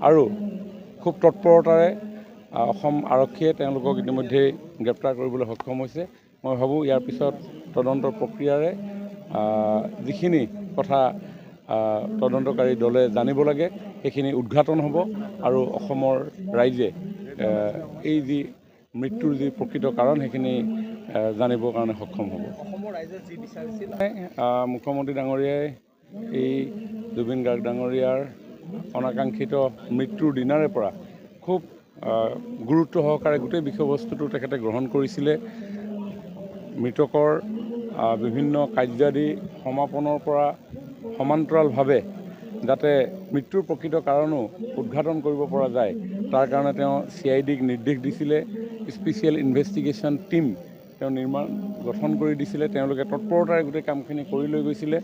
আৰু খুব তৎপৰতাৰে অসম আৰক্ষীয়ে তেওঁলোকক ইতিমধ্যে গ্ৰেপ্তাৰ কৰিবলৈ সক্ষম হৈছে। মই ভাবোঁ ইয়াৰ পিছত তদন্ত প্ৰক্ৰিয়াৰে যিখিনি কথা তদন্তকাৰী দলে জানিব লাগে সেইখিনি উদ্ঘাটন হ'ব আৰু অসমৰ ৰাইজে এই যি মৃত্যুৰ যি প্ৰকৃত কাৰণ সেইখিনি জানিবৰ কাৰণে সক্ষম হ'ব। মুখ্যমন্ত্ৰী ডাঙৰীয়াই এই জুবিন গাৰ্গ ডাঙৰীয়াৰ অনাকাংক্ষিত মৃত্যুৰ দিনাৰে পৰা খুব গুৰুত্ব সহকাৰে গোটেই বিষয়বস্তুটো তেখেতে গ্ৰহণ কৰিছিলে। মৃতকৰ বিভিন্ন কাৰ্যাদি সমাপনৰ পৰা সমান্তৰালভাৱে যাতে মৃত্যুৰ প্ৰকৃত কাৰণো উদ্ঘাটন কৰিব পৰা যায় তাৰ কাৰণে তেওঁ CIDক নিৰ্দেশ দিছিলে। স্পেচিয়েল ইনভেষ্টিগেশ্যন টীম তেওঁ গঠন কৰি দিছিলে। তেওঁলোকে তৎপৰতাৰে গোটেই কামখিনি কৰি লৈ গৈছিলে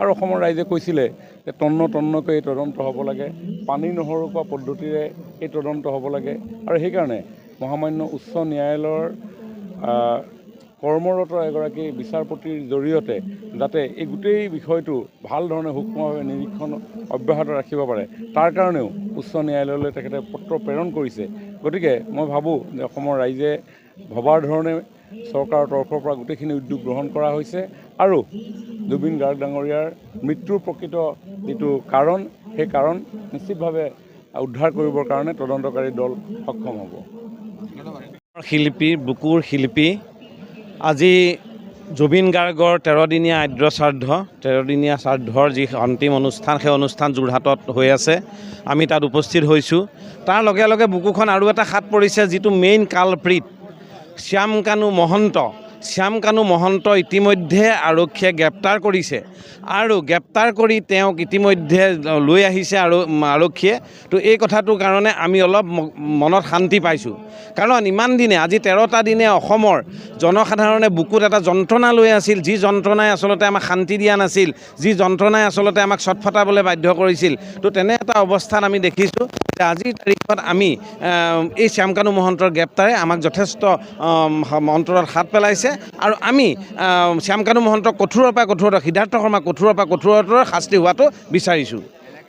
আৰু অসমৰ ৰাইজে কৈছিলে যে তন্নকৈ এই তদন্ত হ'ব লাগে, পানী নহৰুকুৱা পদ্ধতিৰে এই তদন্ত হ'ব লাগে আৰু সেইকাৰণে মহামান্য উচ্চ ন্যায়ালয়ৰ কৰ্মৰত এগৰাকী বিচাৰপতিৰ জৰিয়তে যাতে এই গোটেই বিষয়টো ভাল ধৰণে সূক্ষ্মভাৱে নিৰীক্ষণ অব্যাহত ৰাখিব পাৰে তাৰ কাৰণেও উচ্চ ন্যায়ালয়লৈ তেখেতে পত্ৰ প্ৰেৰণ কৰিছে। গতিকে মই ভাবোঁ যে অসমৰ ৰাইজে ভবাৰ ধৰণে চৰকাৰৰ তৰফৰ পৰা গোটেইখিনি উদ্যোগ গ্ৰহণ কৰা হৈছে আৰু জুবিন গাৰ্গ ডাঙৰীয়াৰ মৃত্যুৰ প্ৰকৃত যিটো কাৰণ সেই কাৰণ নিশ্চিতভাৱে উদ্ধাৰ কৰিবৰ কাৰণে তদন্তকাৰী দল সক্ষম হ'ব। শিল্পী বুকুৰ শিল্পী আজি জুবিন গাৰ্গৰ 13দিনীয়া আদ্য শ্ৰাদ্ধ 13দিনীয়া শ্ৰাদ্ধৰ যি অন্তিম অনুষ্ঠান সেই অনুষ্ঠান যোৰহাটত হৈ আছে। আমি তাত উপস্থিত হৈছোঁ। তাৰ লগে লগে বুকুখন আৰু এটা হাত পৰিছে যিটো মেইন কালপ্ৰিট শ্যাম কানু মহন্ত ইতিমধ্যে আৰক্ষীয়ে গ্ৰেপ্তাৰ কৰিছে আৰু গ্ৰেপ্তাৰ কৰি তেওঁক ইতিমধ্যে লৈ আহিছে আৰু আৰক্ষীয়ে। তো এই কথাটোৰ কাৰণে আমি অলপ মনত শান্তি পাইছোঁ। কাৰণ ইমান দিনে আজি 13টা দিনে অসমৰ জনসাধাৰণে বুকুত এটা যন্ত্ৰণা লৈ আছিল, যি যন্ত্ৰণাই আচলতে আমাক শান্তি দিয়া নাছিল, যি যন্ত্ৰণাই আচলতে আমাক ছটফটাবলৈ বাধ্য কৰিছিল। তো তেনে এটা অৱস্থাত আমি দেখিছোঁ যে আজিৰ তাৰিখত আমি এই শ্যাম কানু মহন্তৰ গ্ৰেপ্তাৰে আমাক যথেষ্ট অন্তৰত হাত পেলাইছে আৰু আমি শ্যাম কানু মহন্তক কঠোৰৰ পৰা কঠোৰতৰ, সিদ্ধাৰ্থ শৰ্মা কঠোৰৰ পৰা কঠোৰতৰ শাস্তি হোৱাটো বিচাৰিছোঁ।